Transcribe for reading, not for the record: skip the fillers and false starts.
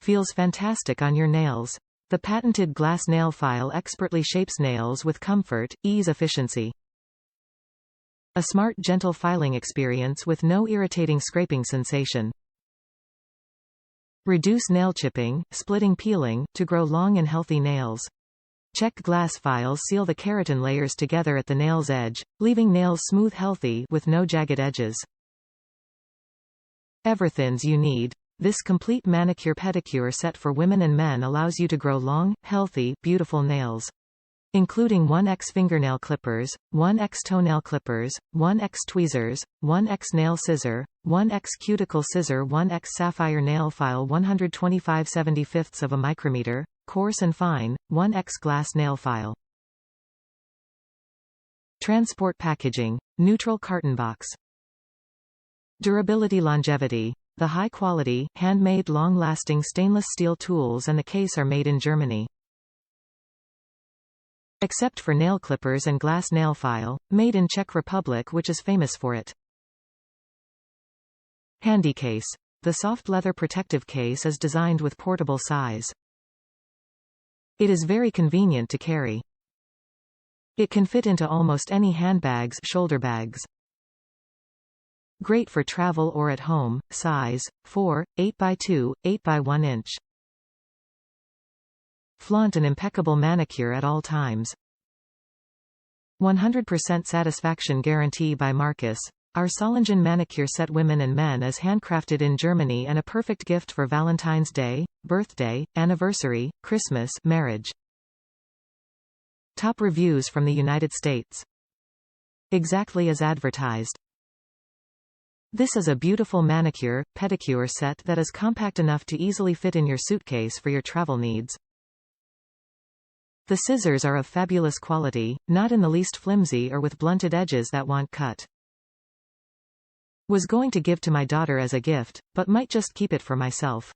feels fantastic on your nails. The patented glass nail file expertly shapes nails with comfort, ease, efficiency. A smart, gentle filing experience with no irritating scraping sensation. Reduce nail chipping, splitting, peeling, to grow long and healthy nails. Czech glass files seal the keratin layers together at the nail's edge, leaving nails smooth, healthy, with no jagged edges. EVERTHINS You Need. This complete manicure pedicure set for women and men allows you to grow long, healthy, beautiful nails. Including 1x Fingernail Clippers, 1x Toenail Clippers, 1x Tweezers, 1x Nail-Scissor, 1x Cuticle-Scissor, 1x Sapphire-Nail File, 125/75 of a micrometer, coarse and fine, 1x Glass Nail File. Transport packaging. Neutral carton box. Durability, longevity. The high-quality, handmade, long-lasting stainless steel tools and the case are made in Germany. Except for nail clippers and glass nail file, made in Czech Republic, which is famous for it. Handy case. The soft leather protective case is designed with portable size. It is very convenient to carry. It can fit into almost any handbags, shoulder bags. Great for travel or at home. Size 4, 8x2, 8x1 inch. Flaunt an impeccable manicure at all times. 100% satisfaction guarantee by MarQus. Our Solingen Manicure set, women and men, is handcrafted in Germany and a perfect gift for Valentine's Day, birthday, anniversary, Christmas, marriage. Top reviews from the United States. Exactly as advertised. This is a beautiful manicure, pedicure set that is compact enough to easily fit in your suitcase for your travel needs. The scissors are of fabulous quality, not in the least flimsy or with blunted edges that want cut. Was going to give to my daughter as a gift, but might just keep it for myself.